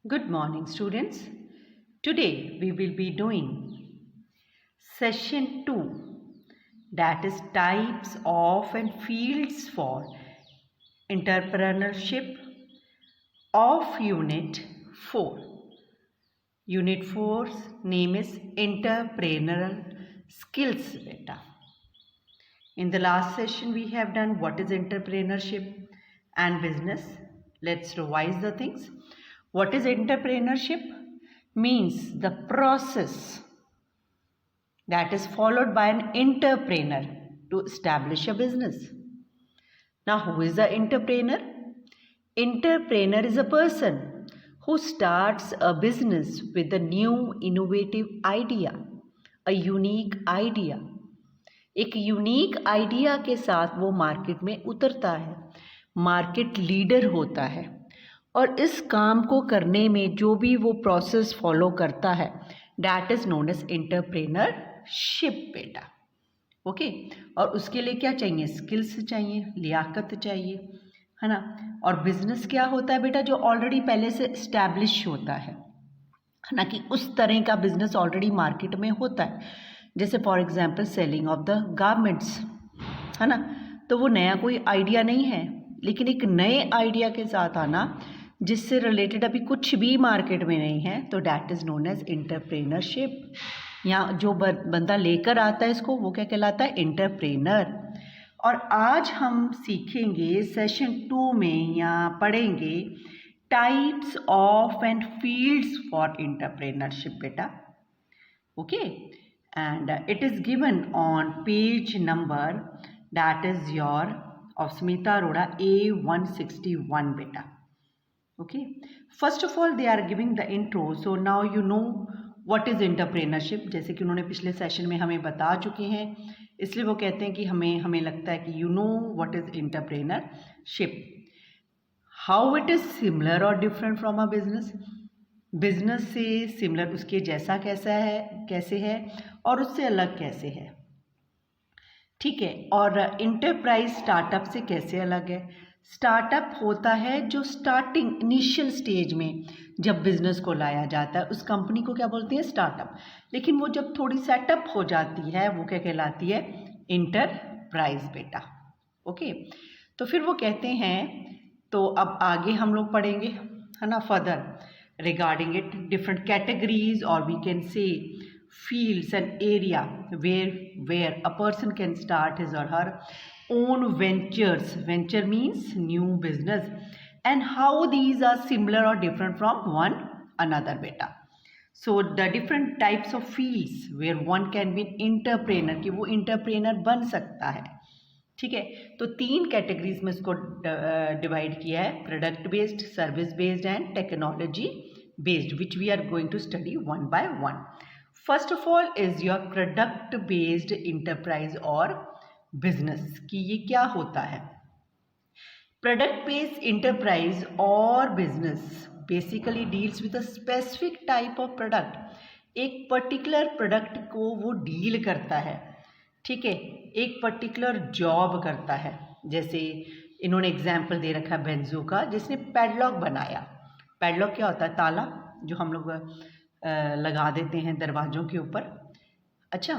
Good morning, students. Today we will be doing session 2, that is types of and fields for entrepreneurship of Unit 4. Unit 4's name is Entrepreneurial Skills Beta. In the last session we have done what is entrepreneurship and business. Let's revise the things. What is entrepreneurship? Means the process that is followed by an entrepreneur to establish a business. Now, who is the entrepreneur? Entrepreneur is a person who starts a business with a new innovative idea, a unique idea. एक unique idea के साथ वो market में उतरता है, market leader होता है और इस काम को करने में जो भी वो प्रोसेस फॉलो करता है that is known as entrepreneurship बेटा. ओके, और उसके लिए क्या चाहिए? स्किल्स चाहिए, लियाकत चाहिए, है ना. और बिजनेस क्या होता है बेटा? जो ऑलरेडी पहले से इस्टेब्लिश होता है ना, कि उस तरह का बिजनेस ऑलरेडी मार्केट में होता है. जैसे for example selling of the garments, है ना. तो वो नया कोई आइडिया नहीं है, लेकिन एक नए आइडिया के साथ आना जिससे रिलेटेड अभी कुछ भी मार्केट में नहीं है, तो that is known as entrepreneurship. या जो बंदा लेकर आता है इसको, वो क्या कहलाता है? एंटरप्रेनर. और आज हम सीखेंगे सेशन 2 में या पढ़ेंगे types of and fields for entrepreneurship बेटा. Okay, and it is given on page number that is your of Smita Arora A161 beta. Okay, first of all they are giving the intro, so now you know what is entrepreneurship. जैसे कि उन्होंने पिछले session में हमें बता चुके हैं, इसलिए वो कहते हैं कि हमें लगता है कि you know what is entrepreneurship. How it is similar or different from a business. Business से सिमिलर, उसके जैसा कैसे है और उससे अलग कैसे है. ठीक है. और इंटरप्राइज स्टार्टअप से कैसे अलग है? स्टार्टअप होता है जो स्टार्टिंग इनिशियल स्टेज में जब बिजनेस को लाया जाता है, उस कंपनी को क्या बोलते हैं? स्टार्टअप. लेकिन वो जब थोड़ी सेटअप हो जाती है वो क्या कहलाती है? इंटरप्राइज बेटा. ओके, तो फिर वो कहते हैं, तो अब आगे हम लोग पढ़ेंगे, है ना, further regarding it, different categories or we can say fields and area where a person can start his or her own ventures. Venture means new business, and how these are similar or different from one another beta. So the different types of fields where one can be an entrepreneur, कि वो entrepreneur बन सकता है. ठीक है. तो 3 categories में इसको डिवाइड किया है: product based, service based and technology based, which we are going to study one by one. First of all is your product based enterprise और बिजनेस. कि ये क्या होता है? प्रोडक्ट बेस्ड इंटरप्राइज और business basically deals with a specific type of product. एक particular product को वो डील करता है. ठीक है, एक पर्टिकुलर जॉब करता है. जैसे इन्होंने एग्जाम्पल दे रखा है बेंजो का, जिसने पैडलॉक बनाया. पैडलॉक क्या होता है? ताला जो हम लोग लगा देते हैं दरवाज़ों के ऊपर. अच्छा,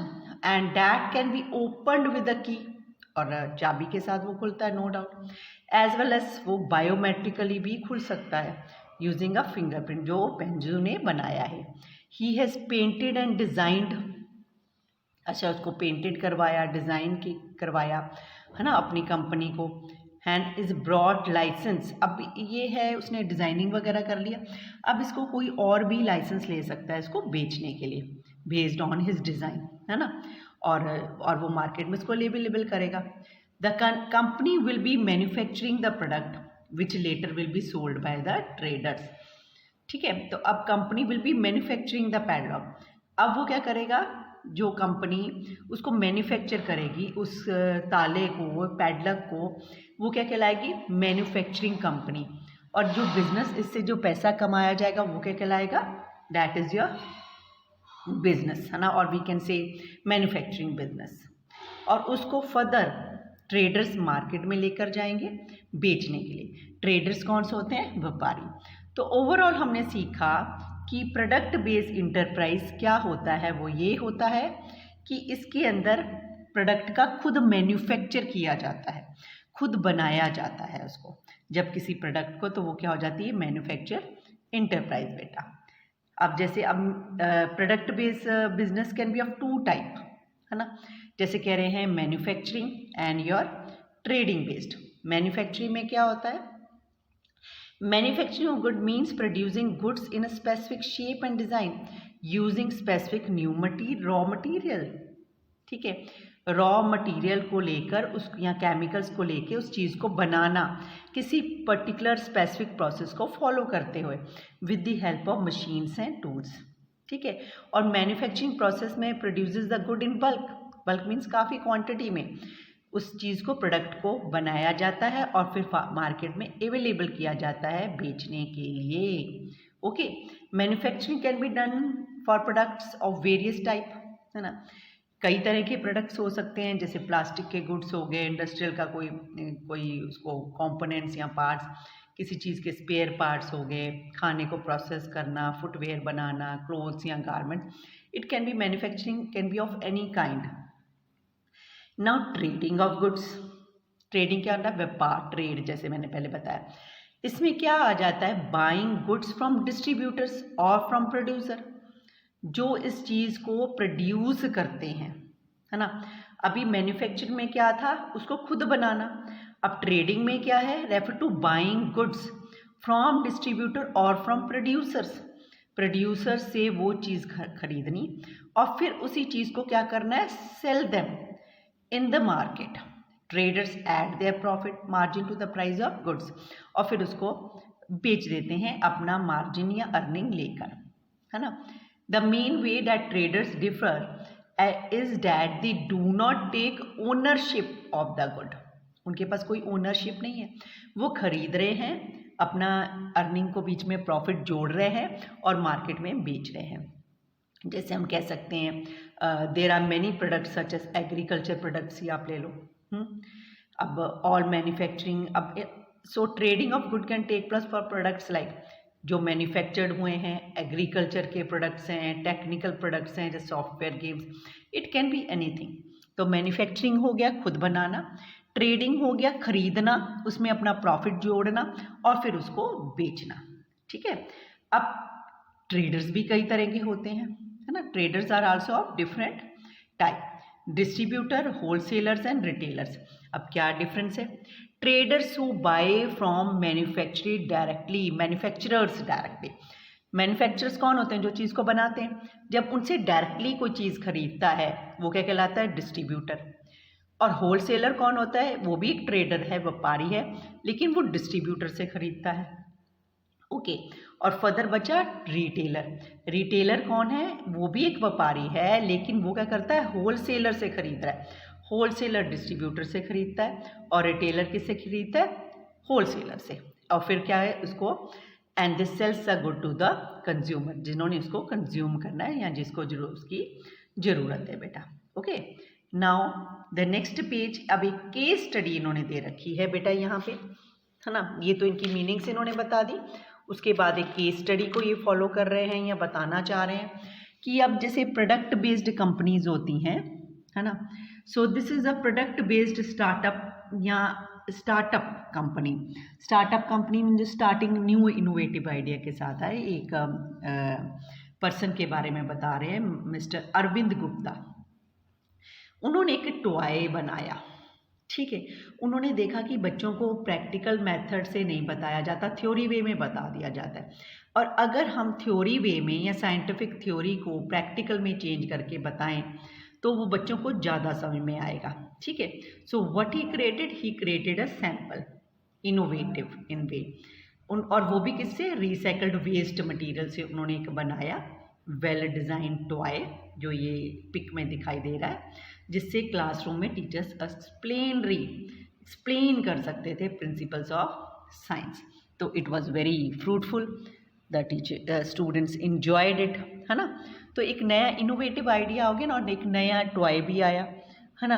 and that can be opened with a key, और चाबी के साथ वो खुलता है, no doubt. As well as वो बायोमेट्रिकली भी खुल सकता है यूजिंग अ फिंगरप्रिंट, जो बेंजो ने बनाया है. He has painted and designed. अच्छा, उसको पेंटेड करवाया, डिज़ाइन करवाया, है ना, अपनी कंपनी को. And is broad licence. अब ये है, उसने डिज़ाइनिंग वगैरह कर लिया, अब इसको कोई और भी लाइसेंस ले सकता है इसको बेचने के लिए, बेस्ड ऑन हिज डिज़ाइन, है ना. और वो मार्केट में इसको लेबल करेगा. The company will be manufacturing the product which later will be sold by the traders. ठीक है. तो अब company will be manufacturing the padlock. अब वो क्या करेगा? जो कंपनी उसको मैन्युफैक्चर करेगी, उस ताले को, पैडलॉक को, वो क्या कहलाएगी? Manufacturing company. और जो बिजनेस, इससे जो पैसा कमाया जाएगा वो क्या कहलाएगा? दैट इज़ योर बिजनेस, है ना. और we can say manufacturing business. और उसको फर्दर ट्रेडर्स मार्केट में लेकर जाएंगे बेचने के लिए. ट्रेडर्स कौन से होते हैं? व्यापारी. तो ओवरऑल हमने सीखा कि प्रोडक्ट बेस्ड इंटरप्राइज क्या होता है। वो ये होता है कि इसके अंदर प्रोडक्ट का खुद मैन्युफैक्चर किया जाता है, खुद बनाया जाता है उसको। जब किसी प्रोडक्ट को, तो वो क्या हो जाती है, मैन्युफैक्चर इंटरप्राइज बेटा। अब जैसे अब product based business can be of two type, है ना। जैसे कह रहे हैं manufacturing and your trading based. Manufacturing में क्या होता है, manufacturing of good means producing goods in a specific shape and design using specific new material, raw material, ठीक है। रॉ मटेरियल को लेकर उस या केमिकल्स को लेकर उस चीज़ को बनाना किसी पर्टिकुलर स्पेसिफिक प्रोसेस को फॉलो करते हुए with the help of machines and tools, ठीक है। और मैन्युफैक्चरिंग प्रोसेस में produces the good in bulk, bulk means काफ़ी क्वांटिटी में उस चीज़ को, प्रोडक्ट को बनाया जाता है और फिर मार्केट में अवेलेबल किया जाता है बेचने के लिए। Okay, manufacturing can be done for products of various type, है ना। कई तरह के प्रोडक्ट्स हो सकते हैं, जैसे प्लास्टिक के गुड्स हो गए, इंडस्ट्रियल का कोई उसको कंपोनेंट्स या पार्ट्स, किसी चीज़ के स्पेयर पार्ट्स हो गए, खाने को प्रोसेस करना, फुटवेयर बनाना, क्लोथ्स या garments. It can B manufacturing can be of any kind. Now trading of goods, trading क्या होता है, व्यापार, ट्रेड, जैसे मैंने पहले बताया। इसमें क्या आ जाता है, बाइंग गुड्स फ्रॉम डिस्ट्रीब्यूटर्स और फ्रॉम प्रोड्यूसर, जो इस चीज़ को प्रोड्यूस करते हैं, है ना। अभी मैन्युफैक्चरिंग में क्या था, उसको खुद बनाना। अब ट्रेडिंग में क्या है, refer to buying goods from distributor और फ्रॉम प्रोड्यूसर्स, प्रोड्यूसर से वो चीज़ खरीदनी और फिर उसी चीज़ को क्या करना है, sell them in the market. Traders add their profit margin to the price of goods, और फिर उसको बेच देते हैं अपना मार्जिन या अर्निंग लेकर, है ना। The main way that traders differ is that they do not take ownership of the good. उनके पास कोई ओनरशिप नहीं है, वो खरीद रहे हैं, अपना अर्निंग को बीच में प्रॉफिट जोड़ रहे हैं और मार्केट में बेच रहे हैं। जैसे हम कह सकते हैं there are many products such as agriculture products ही आप ले लो। अब ऑल मैन्युफैक्चरिंग, अब so trading of good can take place for products like जो मैन्युफैक्चर्ड हुए हैं, एग्रीकल्चर के प्रोडक्ट्स हैं, टेक्निकल प्रोडक्ट्स हैं, जैसे software, games, it can be anything. तो मैन्युफैक्चरिंग हो गया खुद बनाना, ट्रेडिंग हो गया खरीदना, उसमें अपना प्रॉफिट जोड़ना और फिर उसको बेचना, ठीक है। अब ट्रेडर्स भी कई तरह के होते हैं, है ना। Traders are also of different type, distributor, wholesalers and retailers. अब क्या डिफरेंस है, traders who buy from manufacturer directly, manufacturers directly. Manufacturers कौन होते हैं, जो चीज़ को बनाते हैं। जब उनसे डायरेक्टली कोई चीज़ खरीदता है वो क्या कहलाता है, डिस्ट्रीब्यूटर। और होलसेलर कौन होता है, वो भी एक ट्रेडर है, व्यापारी है, लेकिन वो डिस्ट्रीब्यूटर से खरीदता है। ओके, और फर्दर बचा रिटेलर। रिटेलर कौन है, वो भी एक व्यापारी है, लेकिन वो क्या करता है, होलसेलर से खरीद रहा है। होलसेलर डिस्ट्रीब्यूटर से खरीदता है और रिटेलर किससे खरीदता है, होलसेलर से। और फिर क्या है उसको, and this sells a good to the consumer, जिन्होंने उसको कंज्यूम करना है या जिसको उसकी ज़रूरत है बेटा। Okay, now the next page. अब एक केस स्टडी इन्होंने दे रखी है बेटा यहाँ पे, है ना। ये तो इनकी मीनिंग्स इन्होंने बता दी। उसके बाद एक केस स्टडी को ये फॉलो कर रहे हैं या बताना चाह रहे हैं कि अब जैसे प्रोडक्ट बेस्ड कंपनीज होती हैं, है ना। So this is a product based startup या स्टार्टअप कंपनी। स्टार्टअप कंपनी में जो स्टार्टिंग न्यू इनोवेटिव आइडिया के साथ आए, एक पर्सन के बारे में बता रहे हैं, मिस्टर अरविंद गुप्ता। उन्होंने एक टॉय बनाया, ठीक है। उन्होंने देखा कि बच्चों को प्रैक्टिकल मेथड से नहीं बताया जाता, थ्योरी वे में बता दिया जाता है। और अगर हम थ्योरी वे में या साइंटिफिक थ्योरी को प्रैक्टिकल में चेंज करके बताएं तो वो बच्चों को ज़्यादा समझ में आएगा, ठीक है। So what he created a sample innovative in way, और वो भी किससे, रिसाइकल्ड वेस्ट मटेरियल से उन्होंने एक बनाया वेल डिज़ाइन टॉय, जो ये पिक में दिखाई दे रहा है, जिससे क्लासरूम में टीचर्स एक्सप्लेन कर सकते थे प्रिंसिपल्स ऑफ साइंस। तो it was very fruitful, the students enjoyed it, है ना। तो एक नया इनोवेटिव आइडिया हो गया ना, और एक नया टॉय भी आया, है ना।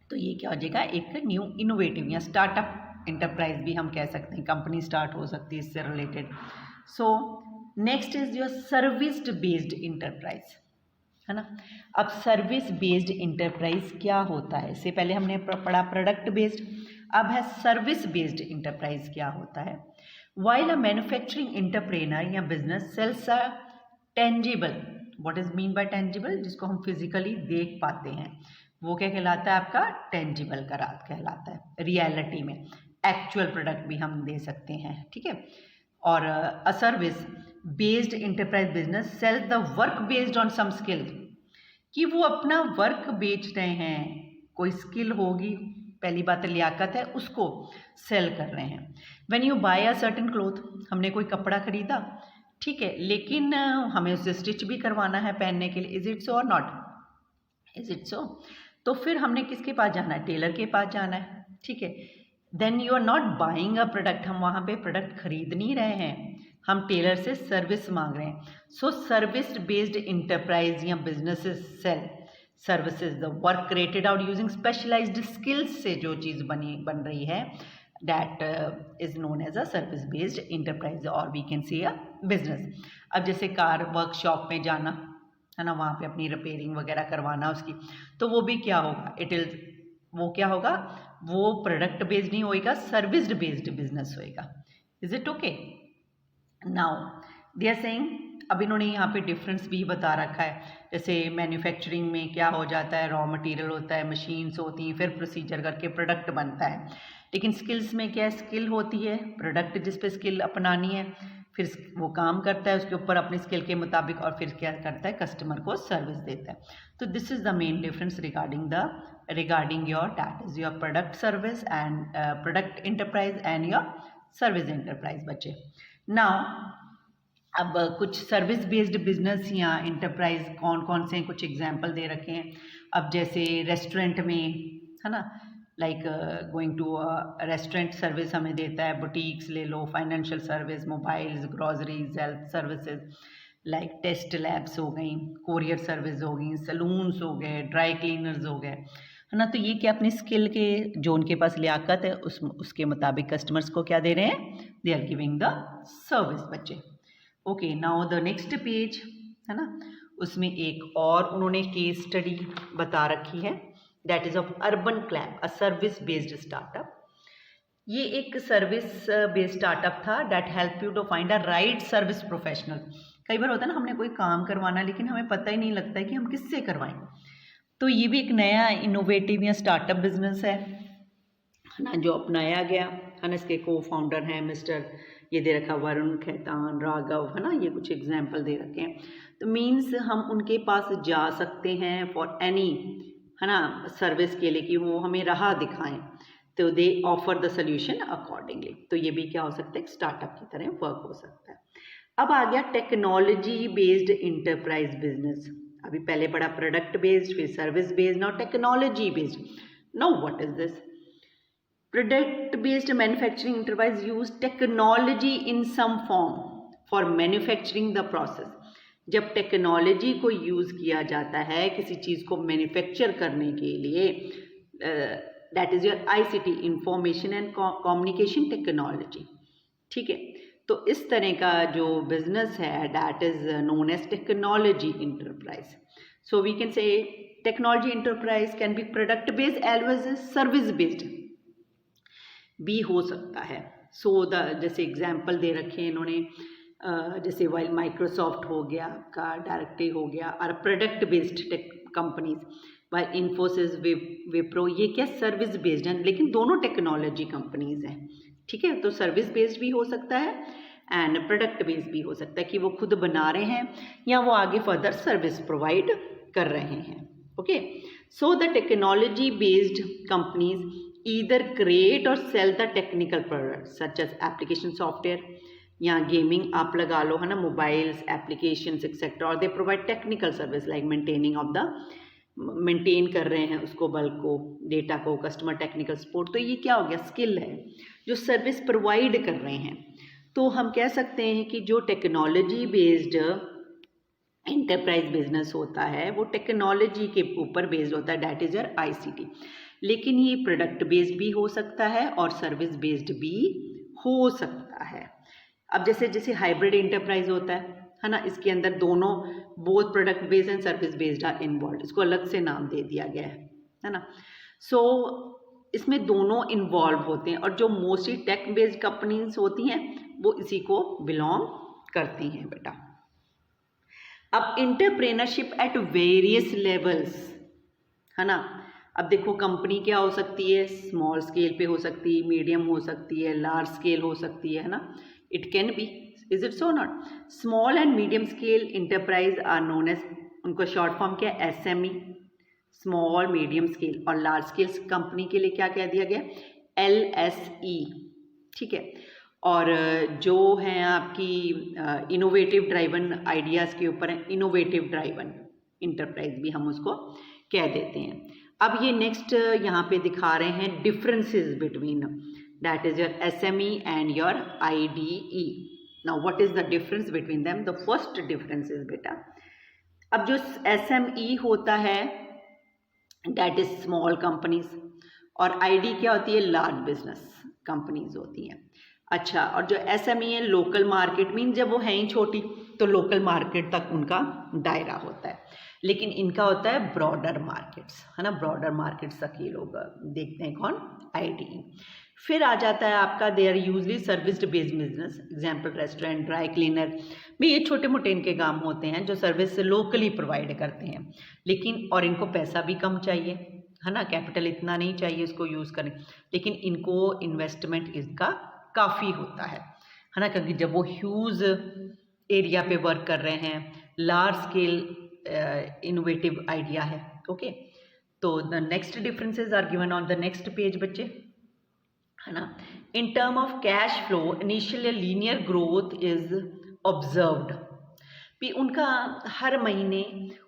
तो ये क्या हो जाएगा, एक न्यू इनोवेटिव या स्टार्टअप इंटरप्राइज भी हम कह सकते हैं, कंपनी स्टार्ट हो सकती है इससे related. So next is your service based enterprise, है ना। अब सर्विस बेस्ड इंटरप्राइज क्या होता है, इससे पहले हमने पढ़ा प्रोडक्ट बेस्ड, अब है सर्विस बेस्ड इंटरप्राइज क्या होता है। वाइल अ मैन्युफैक्चरिंग इंटरप्रेनर या business sells a tangible, what is mean by tangible, जिसको हम फिजिकली देख पाते हैं, वो क्या कहलाता है आपका टेंजिबल कहलाता है। रियलिटी में एक्चुअल प्रोडक्ट भी हम दे सकते हैं, ठीक है। और a service based enterprise business sell the work based on some skill, कि वो अपना वर्क बेच रहे हैं, कोई स्किल होगी, पहली बात लियाकत है, उसको सेल कर रहे हैं। When you buy a certain cloth, हमने कोई कपड़ा खरीदा, ठीक है, लेकिन हमें उसे स्टिच भी करवाना है पहनने के लिए, is it so or not, is it सो, तो फिर हमने किसके पास जाना है, टेलर के पास जाना है, ठीक है। Then you are not buying a product, हम वहाँ पे प्रोडक्ट खरीद नहीं रहे हैं, हम टेलर से सर्विस मांग रहे हैं। सो सर्विस बेस्ड इंटरप्राइज या businesses sell services the work created out using specialised skills से जो चीज़ बन रही है, that is known as a service based enterprise, और we can see a business. अब जैसे कार वर्कशॉप में जाना, है ना, वहाँ पे अपनी रिपेयरिंग वगैरह करवाना उसकी, तो वो भी क्या होगा, इट इज, वो क्या होगा, वो प्रोडक्ट बेस्ड नहीं होएगा, सर्विस बेस्ड बिजनेस होएगा। Is it okay. Now they are saying, अब इन्होंने यहाँ पे डिफरेंस भी बता रखा है, जैसे मैन्युफैक्चरिंग में क्या हो जाता है, रॉ मटेरियल होता है, मशीन्स होती हैं, फिर प्रोसीजर करके प्रोडक्ट बनता है। लेकिन स्किल्स में क्या स्किल होती है, प्रोडक्ट जिस पे स्किल अपनानी है, फिर वो काम करता है उसके ऊपर अपनी स्किल के मुताबिक, और फिर क्या करता है, कस्टमर को सर्विस देता है। तो this is the main difference regarding your, that is your product service and product enterprise and your service enterprise बच्चे। नाउ अब कुछ सर्विस बेस्ड बिजनेस या इंटरप्राइज कौन कौन से हैं, कुछ एग्जांपल दे रखे हैं। अब जैसे रेस्टोरेंट में, है ना, like going to restaurant service हमें देता है, बुटीक्स ले लो, financial service, mobiles, groceries, health services like test labs हो गई, कोरियर सर्विस हो गई, सलून्स हो गए, ड्राई क्लीनर्स हो गए, है ना। तो ये क्या अपनी स्किल के जो उनके पास लियाकत है उसके मुताबिक कस्टमर्स को क्या दे रहे हैं, they are giving the service बच्चे। Okay, now the next page, है ना, उसमें एक और उन्होंने केस स्टडी बता रखी है, that is of Urban Clap, a service based startup. ये एक सर्विस बेस्ड स्टार्टअप था, that help you to find a right service professional. कई बार होता है ना, हमने कोई काम करवाना लेकिन हमें पता ही नहीं लगता है कि हम किससे करवाएं, तो ये भी एक नया इनोवेटिव या स्टार्टअप बिजनेस है ना, जो अपनाया गया, है ना। इसके को फाउंडर हैं मिस्टर, ये दे रखा वरुण खैतान, राघव, है ना, ये कुछ एग्जाम्पल दे रखे हैं। तो मीन्स हम उनके पास जा सकते हैं फॉर एनी, है ना, सर्विस के लिए, कि वो हमें राह दिखाएं, तो दे ऑफर द सोल्यूशन अकॉर्डिंगली। तो ये भी क्या हो सकता है, स्टार्टअप की तरह वर्क हो सकता है। अब आ गया टेक्नोलॉजी बेस्ड इंटरप्राइज बिजनेस। अभी पहले पढ़ा प्रोडक्ट बेस्ड, फिर service based, now technology based. Now what is this, product based manufacturing enterprise use technology in some form for manufacturing the process. जब टेक्नोलॉजी को यूज किया जाता है किसी चीज को मैन्युफैक्चर करने के लिए, that is your ICT, information and communication technology, ठीक है। तो इस तरह का जो बिजनेस है, that is known as technology enterprise. So we can say technology enterprise can be product based as well as service based भी हो सकता है। सो द जैसे एग्जाम्पल दे रखे हैं इन्होंने, जैसे वाइल माइक्रोसॉफ्ट हो गया का डायरेक्टली हो गया, और product based tech companies, while Infosys, Wipro, ये क्या सर्विस बेस्ड हैं, लेकिन दोनों टेक्नोलॉजी कंपनीज हैं, ठीक है। तो सर्विस बेस्ड भी हो सकता है एंड प्रोडक्ट बेस्ड भी हो सकता है, कि वो खुद बना रहे हैं या वो आगे फर्दर सर्विस प्रोवाइड कर रहे हैं। Okay, so the technology based companies either create or sell the technical products such as application software या गेमिंग आप लगा लो, है ना, मोबाइल्स, एप्लीकेशंस एक्सेट्रा, और they provide technical service like maintaining of the, maintain कर रहे हैं उसको, बल्क को, डेटा को, कस्टमर टेक्निकल सपोर्ट। तो ये क्या हो गया, स्किल है जो सर्विस प्रोवाइड कर रहे हैं। तो हम कह सकते हैं कि जो टेक्नोलॉजी बेस्ड इंटरप्राइज बिजनेस होता है वो टेक्नोलॉजी के ऊपर बेस्ड होता है, दैट इज योर ICT। लेकिन ये प्रोडक्ट बेस्ड भी हो सकता है और सर्विस बेस्ड भी हो सकता है। अब जैसे जैसे हाइब्रिड इंटरप्राइज होता है ना, इसके अंदर दोनों both product based and service based are involve, इसको अलग से नाम दे दिया गया है ना। सो इसमें दोनों इन्वॉल्व होते हैं और जो मोस्टली टेक बेस्ड कंपनीज होती हैं वो इसी को बिलोंग करती हैं बेटा। अब इंटरप्रेनरशिप एट वेरियस लेवल्स, है ना। अब देखो कंपनी क्या हो सकती है, स्मॉल स्केल पे हो सकती है, मीडियम हो सकती है, लार्ज स्केल हो सकती है ना। It can be, is it so not? Small and medium scale enterprise are known as, उनको शॉर्ट फॉर्म क्या है, एसएमई, स्मॉल मीडियम स्केल। और लार्ज स्केल कंपनी के लिए क्या कह दिया गया, एलएसई, ठीक है। और जो हैं आपकी इनोवेटिव ड्राइवन आइडियाज़ के ऊपर है, इनोवेटिव ड्राइवन इंटरप्राइज भी हम उसको कह देते हैं। अब ये नेक्स्ट यहाँ पे दिखा रहे हैं differences between, that is your SME and your IDE. Now what is the difference between them? The first difference is बेटा, अब जो एसएमई होता है दैट इज स्मॉल कंपनीज, और आईडी क्या होती है, लार्ज बिजनेस कंपनीज होती हैं। अच्छा, और जो एसएमई है लोकल मार्केट, मीन जब वो हैं ही छोटी तो लोकल मार्केट तक उनका दायरा होता है, लेकिन इनका होता है ब्रॉडर मार्केट्स, है ना। ब्रॉडर मार्केट्स तक ये लोग देखते हैं कौन, आईडी। फिर आ जाता है आपका they are usually service based business, example restaurant, dry cleaner भी, ये छोटे मोटे इनके काम होते हैं जो सर्विस लोकली प्रोवाइड करते हैं, लेकिन और इनको पैसा भी कम चाहिए, है ना, कैपिटल इतना नहीं चाहिए इसको यूज़ करने, लेकिन इनको इन्वेस्टमेंट इसका काफ़ी होता है ना, क्योंकि जब वो ह्यूज एरिया पे वर्क कर रहे हैं, लार्ज स्केल इनोवेटिव आइडिया है। ओके, तो the next differences are given on the next page बच्चे, है ना। In term of cash flow initially linear growth is observed, भी उनका हर महीने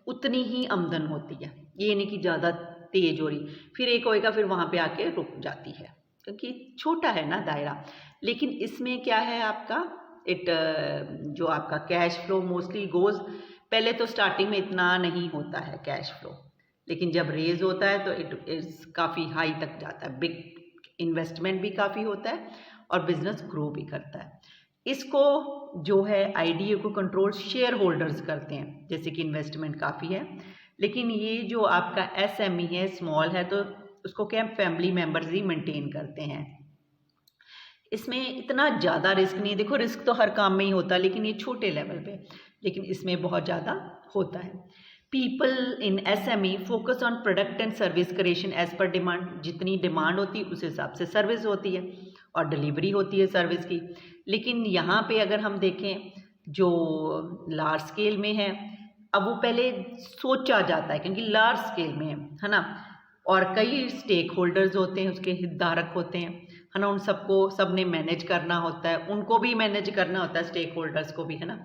उतनी ही आमदन होती है, ये नहीं कि ज़्यादा तेज हो रही फिर एक होएगा फिर वहाँ पे आके रुक जाती है, क्योंकि छोटा है ना दायरा। लेकिन इसमें क्या है आपका, जो आपका कैश फ्लो मोस्टली गोज, पहले तो स्टार्टिंग में इतना नहीं होता है कैश फ्लो, लेकिन जब रेज होता है तो इट इज़ काफ़ी हाई तक जाता है, बिग इन्वेस्टमेंट भी काफ़ी होता है और बिजनेस ग्रो भी करता है। इसको जो है आईडीए को कंट्रोल शेयर होल्डर्स करते हैं, जैसे कि इन्वेस्टमेंट काफ़ी है, लेकिन ये जो आपका एसएमई है, स्मॉल है, तो उसको क्या फैमिली मेम्बर्स ही मेंटेन करते हैं। इसमें इतना ज़्यादा रिस्क नहीं, देखो रिस्क तो हर काम में ही होता है, लेकिन ये छोटे लेवल पे, लेकिन इसमें बहुत ज़्यादा होता है। People in SME focus on product and service creation as per demand, जितनी डिमांड होती है उस हिसाब से सर्विस होती है और डिलीवरी होती है सर्विस की। लेकिन यहाँ पे अगर हम देखें जो लार्ज स्केल में है, अब वो पहले सोचा जाता है क्योंकि लार्ज स्केल में है ना, और कई स्टेक होल्डर्स होते हैं, उसके हितधारक होते हैं, है ना, उन सबको सबने मैनेज करना होता है, उनको भी मैनेज करना होता है स्टेक होल्डर्स को भी, है ना।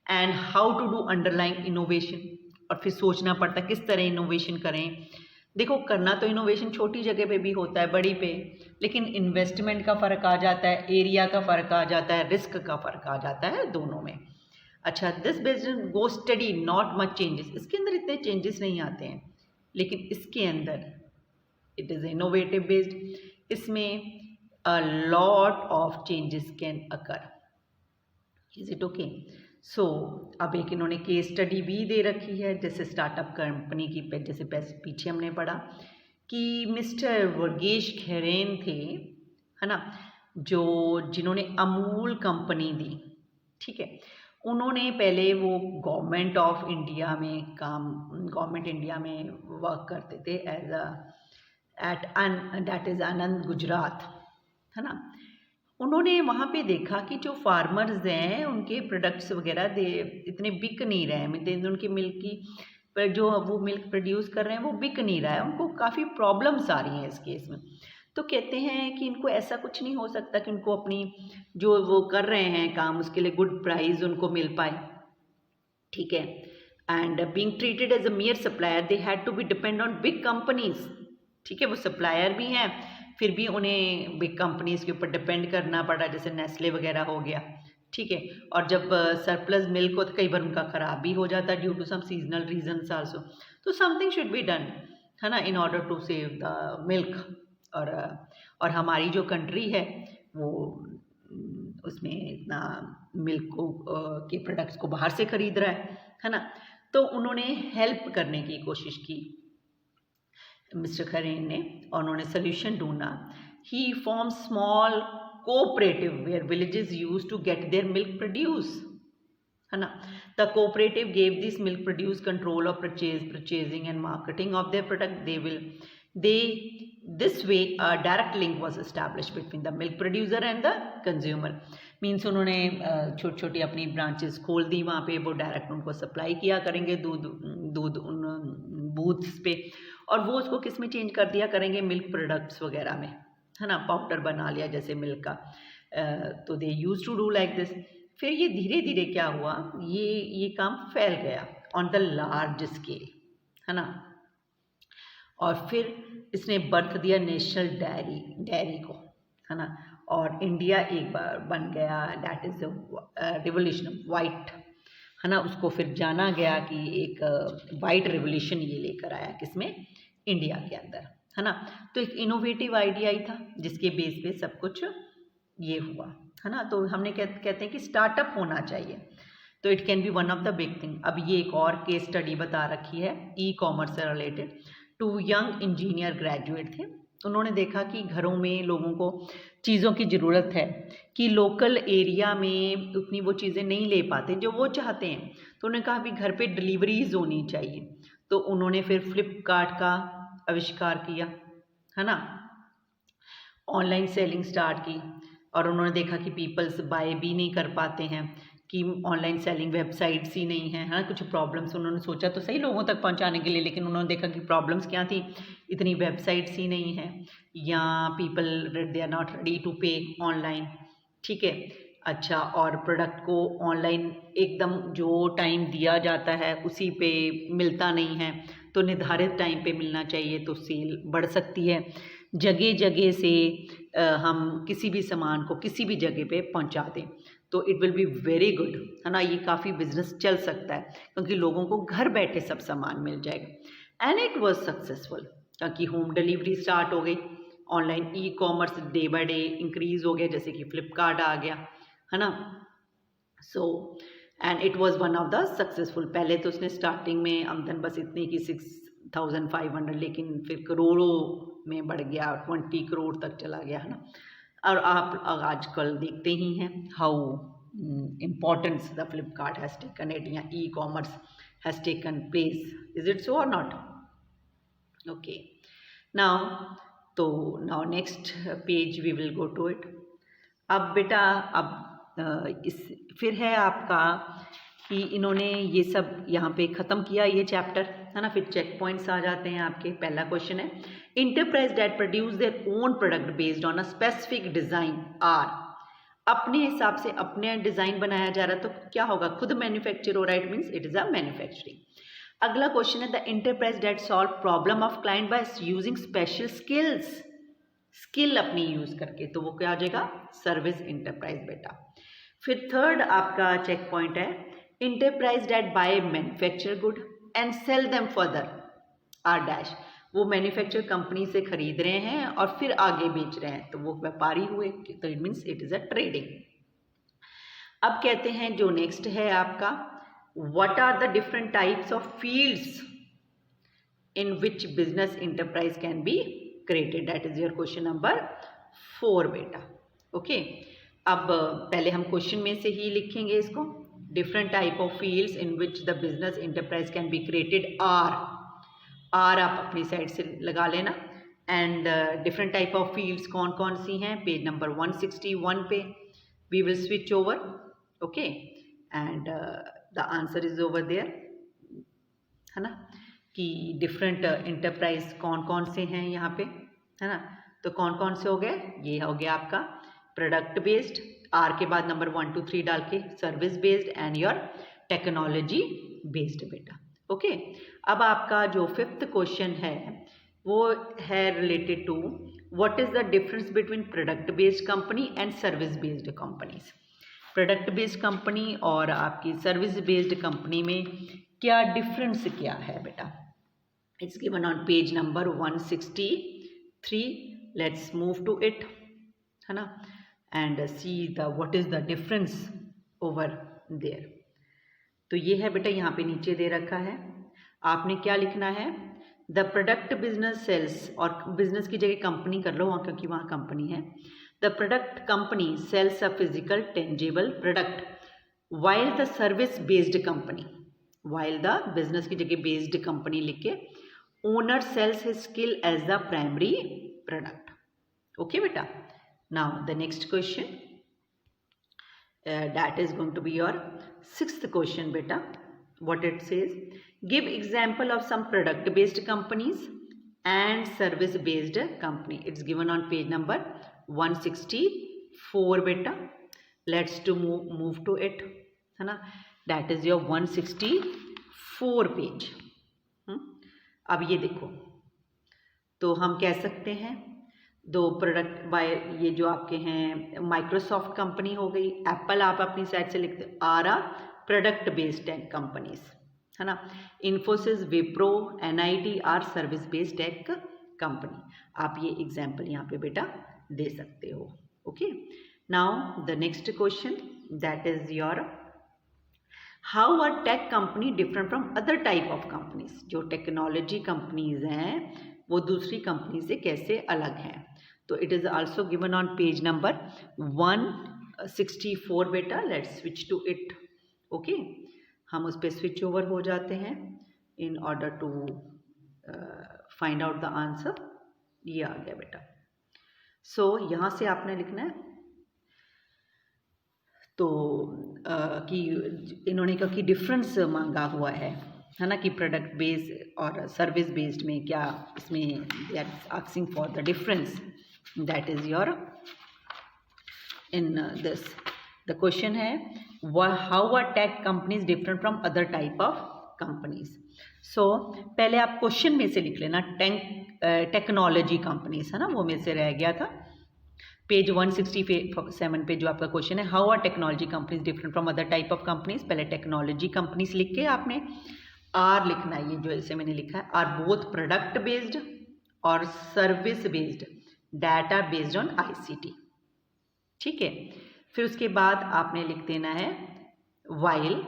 And how to do underlying innovation, और फिर सोचना पड़ता है किस तरह इनोवेशन करें। देखो करना तो इनोवेशन छोटी जगह पे भी होता है, बड़ी पे, लेकिन इन्वेस्टमेंट का फ़र्क आ जाता है, एरिया का फ़र्क आ जाता है, रिस्क का फ़र्क आ जाता है दोनों में। अच्छा, this business go study not much changes, इसके अंदर इतने चेंजेस नहीं आते हैं, लेकिन इसके अंदर इट इज़ इनोवेटिव बेस्ड, इसमें a lot of changes can occur. Is it okay? So अब एक इन्होंने केस स्टडी भी दे रखी है, जैसे स्टार्टअप कंपनी की जैसे पीछे हमने पढ़ा कि मिस्टर वर्गेश खैरेन थे, है ना, जो जिन्होंने अमूल कंपनी दी, ठीक है। उन्होंने पहले वो गवर्नमेंट ऑफ इंडिया में गवर्नमेंट इंडिया में वर्क करते थे एज एट दैट इज़ आनंद गुजरात, है ना। उन्होंने वहाँ पे देखा कि जो फार्मर्स हैं उनके प्रोडक्ट्स वगैरह दे इतने बिक नहीं रहे हैं, मीन उनकी मिल्क की पर जो वो मिल्क प्रोड्यूस कर रहे हैं वो बिक नहीं रहा है, उनको काफ़ी प्रॉब्लम्स आ रही हैं इस केस में। तो कहते हैं कि इनको ऐसा कुछ नहीं हो सकता कि उनको अपनी जो वो कर रहे हैं काम उसके लिए गुड प्राइस उनको मिल पाए, ठीक है। And being treated as a mere supplier they had to be depend on big companies, ठीक है, वो सप्लायर भी हैं फिर भी उन्हें बिग कंपनीज के ऊपर डिपेंड करना पड़ा, जैसे नेस्ले वगैरह हो गया, ठीक है। और जब सरप्लस मिल्क हो तो कई बार उनका ख़राब भी हो जाता है due to some seasonal reasons also, तो समथिंग शुड बी डन। है ना, in order to save the milk. और हमारी जो कंट्री है वो उसमें इतना मिल्क को के प्रोडक्ट्स को बाहर से खरीद रहा है ना। तो उन्होंने हेल्प करने की कोशिश की मिस्टर खरेन ने, और उन्होंने सोल्यूशन ढूंढा। He form small cooperative where villages use to get their milk produce, है ना। The cooperative gave this milk produce control of purchasing and marketing of their product. This way a direct link was establish between the milk producer and the consumer. Means उन्होंने छोटी छोटी अपनी branches खोल दी वहाँ पे, वो डायरेक्ट उनको supply किया करेंगे दूध उन बूथ्स पे, और वो उसको किस में चेंज कर दिया करेंगे, मिल्क प्रोडक्ट्स वगैरह में, है ना। पाउडर बना लिया जैसे मिल्क का, तो they use to do like this. फिर ये धीरे धीरे क्या हुआ, ये काम फैल गया ऑन द लार्ज स्केल, है ना। और फिर इसने बर्थ दिया नेशनल डेयरी को, है ना। और इंडिया एक बार बन गया, that is revolution of white, है ना। उसको फिर जाना गया कि एक वाइट रिवोल्यूशन ये लेकर आया किसमें, इंडिया के अंदर, है ना। तो एक इनोवेटिव आइडिया ही था जिसके बेस पे सब कुछ ये हुआ, है ना। तो हमने कहते हैं कि स्टार्टअप होना चाहिए, तो it can B one of the big thing. अब ये एक और केस स्टडी बता रखी है ई कॉमर्स से रिलेटेड। 2 यंग इंजीनियर ग्रेजुएट थे, उन्होंने देखा कि घरों में लोगों को चीज़ों की ज़रूरत है कि लोकल एरिया में उतनी वो चीज़ें नहीं ले पाते जो वो चाहते हैं, तो उन्होंने कहा भी घर पे डिलीवरीज होनी चाहिए। तो उन्होंने फिर फ्लिपकार्ट का आविष्कार किया, है ना। ऑनलाइन सेलिंग स्टार्ट की, और उन्होंने देखा कि पीपल्स बाय भी नहीं कर पाते हैं, कि ऑनलाइन सेलिंग वेबसाइट्स ही नहीं है, हाँ। कुछ प्रॉब्लम्स उन्होंने सोचा तो सही लोगों तक पहुंचाने के लिए, लेकिन उन्होंने देखा कि प्रॉब्लम्स क्या थी, इतनी वेबसाइट्स ही नहीं है, या people they are not ready to pay online, ठीक है। अच्छा, और प्रोडक्ट को ऑनलाइन एकदम जो टाइम दिया जाता है उसी पे मिलता नहीं है, तो निर्धारित टाइम पे मिलना चाहिए तो सेल बढ़ सकती है। जगह जगह से हम किसी भी सामान को किसी भी जगह पे पहुंचा दें तो it will be very good, है ना। ये काफ़ी बिजनेस चल सकता है क्योंकि लोगों को घर बैठे सब सामान मिल जाएगा। एंड इट वाज सक्सेसफुल क्योंकि होम डिलीवरी स्टार्ट हो गई, online e commerce day by day increase हो गया, जैसे कि फ्लिपकार्ट आ गया, है ना। So and it was one of the successful. पहले तो उसने स्टार्टिंग में आमदन बस इतनी की 6,500, लेकिन फिर करोड़ों में बढ़ गया, 20 करोड़ तक चला गया, है ना। और आप आजकल देखते ही हैं how importance the Flipkart has taken it, या e commerce has taken place. Is it so or not? Okay, now next page we will go to it. अब बेटा अब इस फिर है आपका कि इन्होंने ये सब यहाँ पे ख़त्म किया ये चैप्टर, है ना। फिर चेक पॉइंट्स आ जाते हैं आपके। पहला क्वेश्चन है, enterprise that produce their own product based on a specific design are, अपने हिसाब से अपने डिज़ाइन बनाया जा रहा है तो क्या होगा, खुद मैन्युफैक्चर हो रहा है, it means it is a manufacturing. अगला क्वेश्चन है, the enterprise that solve problem of client by using special skills, skill अपनी यूज़ करके, तो वो क्या हो जाएगा, सर्विस इंटरप्राइज बेटा। फिर थर्ड आपका चेक पॉइंट है, enterprise that buy manufacture good and sell them further are dash, वो मैन्युफैक्चर कंपनी से खरीद रहे हैं और फिर आगे बेच रहे हैं, तो वो व्यापारी हुए, तो it means it is a trading. अब कहते हैं जो नेक्स्ट है आपका, what are the different types of fields in which business enterprise can be created, that is your question number 4 बेटा। ओके, अब पहले हम क्वेश्चन में से ही लिखेंगे इसको, different type of fields in which the business enterprise can be created are आप अपनी साइड से लगा लेना। And different type of fields कौन कौन सी हैं, पेज नंबर 161 पे we will switch over. Okay, and the answer is over there, है ना, कि डिफरेंट इंटरप्राइज कौन कौन से हैं यहाँ पे, है ना। तो कौन कौन से हो गए, ये हो गया आपका प्रोडक्ट बेस्ड, आर के बाद नंबर 1 2 3 डाल के, service based and your technology based बेटा। ओके, अब आपका जो 5th क्वेश्चन है वो है related to what is the difference between product based company and service based companies. Product based company और आपकी सर्विस बेस्ड कंपनी में क्या डिफरेंस क्या है बेटा। It's given on page number 163. Let's move to it, है ना, and see the what is the difference over there. तो ये है बेटा, यहाँ पे नीचे दे रखा है, आपने क्या लिखना है, द प्रोडक्ट बिजनेस सेल्स, और बिजनेस की जगह कंपनी कर लो वहाँ, क्योंकि वहाँ कंपनी है. The product company sells a physical tangible product while the service based company, while the business की जगह बेस्ड कंपनी लिख के owner sells his skill as the primary product. Okay बेटा. Now the next question, that is going to be your sixth question beta. What it says, give example of some product based companies and service based company. It's given on page number 164 beta. Let's to move to it, है ना. That is your 164 page. अब ये देखो, तो हम कह सकते हैं दो प्रोडक्ट बाय, ये जो आपके हैं माइक्रोसॉफ्ट कंपनी हो गई, एप्पल आप अपनी साइड से लिखते are a product based tech companies, है ना. Infosys, Wipro, NIT are service based tech company. आप ये एग्जांपल यहाँ पे बेटा दे सकते हो. Okay. Now the next question, that is your how are tech company different from other type of companies. जो टेक्नोलॉजी कंपनीज हैं वो दूसरी कंपनी से कैसे अलग हैं. तो it is also given on page number 164 बेटा. Let's switch to it. Okay, हम उस पर स्विच ओवर हो जाते हैं in order to find out the answer. ये आ गया बेटा. सो यहाँ से आपने लिखना है, तो कि इन्होंने कहा कि डिफरेंस मांगा हुआ है ना, कि प्रोडक्ट बेस्ड और सर्विस बेस्ड में क्या इसमें they are asking for the difference. That is your in this the question है, how are tech companies different from other type of companies. So पहले आप क्वेश्चन में से लिख लेना, टेक्नोलॉजी कंपनीज, है ना, वो में से रह गया था. पेज 167 पे जो आपका क्वेश्चन है, how are technology companies different from other type of companies. पहले टेक्नोलॉजी कंपनीज लिख के आपने आर लिखना है, ये जो ऐसे मैंने लिखा है, आर बोथ प्रोडक्ट बेस्ड और service based, data based on ICT. ठीक है. फिर उसके बाद आपने लिख देना है while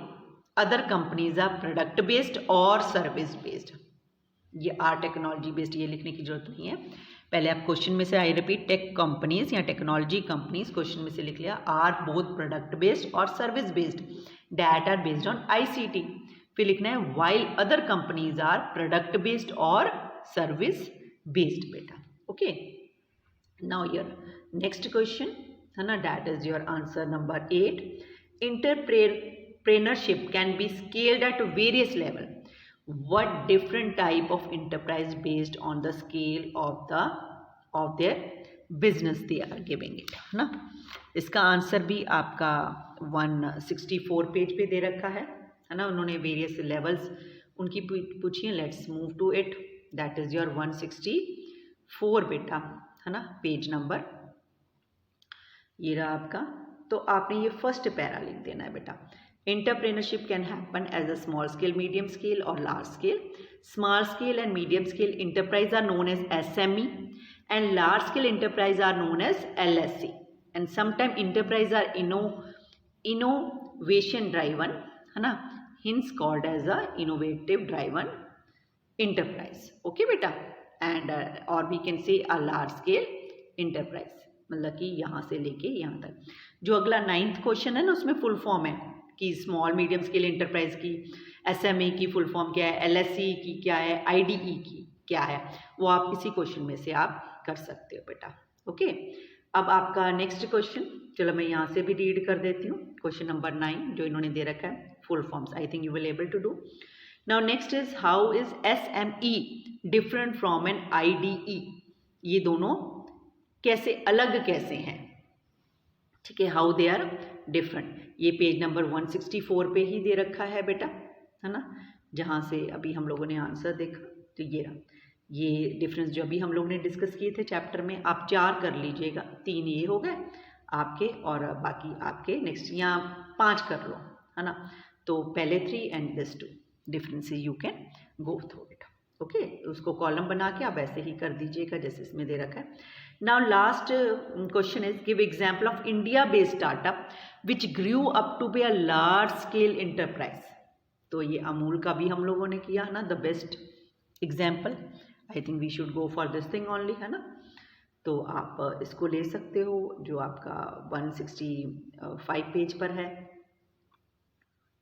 other companies are product based और सर्विस बेस्ड. ये आर टेक्नोलॉजी बेस्ड, ये लिखने की जरूरत नहीं है. पहले आप क्वेश्चन में से, आई रिपीट, टेक कंपनीज या टेक्नोलॉजी कंपनीज, क्वेश्चन में से लिख लिया आर बोथ प्रोडक्ट बेस्ड और service based, data based on ICT. फिर लिखना है while other companies are product based और सर्विस बेस्ड बेटा. Okay. Now your next question, है ना, that is your answer number 8. Entrepreneurship can be scaled at various level. What different type of enterprise based on the scale of their business they are giving it, है ना. इसका answer भी आपका 164 page पे दे रखा है ना. उन्होंने वेरियस लेवल्स उनकी पूछी हैं. Let's move to it. That is your 164 बेटा, है ना. पेज नंबर ये रहा आपका. तो आपने ये फर्स्ट पैरा लिख देना है बेटा. Entrepreneurship can happen as a small scale, medium scale or large scale. Small scale and medium scale enterprise are known as SME and large scale enterprise are known as LSC. And sometimes enterprise are innovation driven, है ना, hence called as a innovative driven enterprise. Okay बेटा. And or we can say a large scale enterprise. मतलब कि यहाँ से लेके यहाँ तक. जो अगला 9th क्वेश्चन है ना, उसमें फुल फॉर्म है कि स्मॉल मीडियम स्केल एंटरप्राइज की एसएमई की फुल फॉर्म क्या है, एलएससी की क्या है, आईडीई की क्या है, वो आप इसी क्वेश्चन में से आप कर सकते हो बेटा. ओके. अब आपका नेक्स्ट क्वेश्चन, चलो मैं यहाँ से भी रीड कर देती हूँ. क्वेश्चन नंबर 9 जो इन्होंने दे रखा है, full forms, I think you will able to do. Now next is how is SME different from an IDE. ये दोनों कैसे अलग कैसे हैं. ठीक है. How they are different. ये पेज नंबर 164 पे ही दे रखा है बेटा, है ना, जहाँ से अभी हम लोगों ने आंसर देखा. तो ये रहा, ये डिफरेंस जो अभी हम लोगों ने डिस्कस किए थे चैप्टर में. आप 4 कर लीजिएगा, 3 ये हो गए आपके और बाकी आपके नेक्स्ट, यहाँ 5 कर लो, है ना. तो पहले 3 and this 2 differences you can go through it. Okay, उसको कॉलम बना के आप ऐसे ही कर दीजिएगा जैसे इसमें दे रखा है. Now last question is give example of India based startup which grew up to be a large scale enterprise. तो ये अमूल का भी हम लोगों ने किया है ना, the best example. I think we should go for this thing only, है ना. तो आप इसको ले सकते हो जो आपका 165 पेज पर है,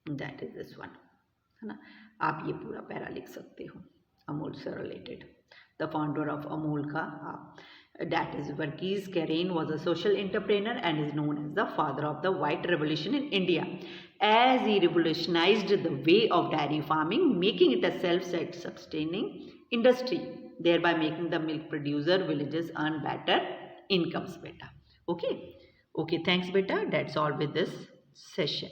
दैट इज दिस वन, है ना. आप ये पूरा पैरा लिख सकते हो अमूल से related. The founder of Amul का that is Verghese Karane was a social entrepreneur and is known as the father of the white revolution in India, as he revolutionized the way of dairy farming, making it a self-sustaining industry, thereby making the milk producer villages earn better incomes. Beta. Okay, thanks beta, that's all with this session.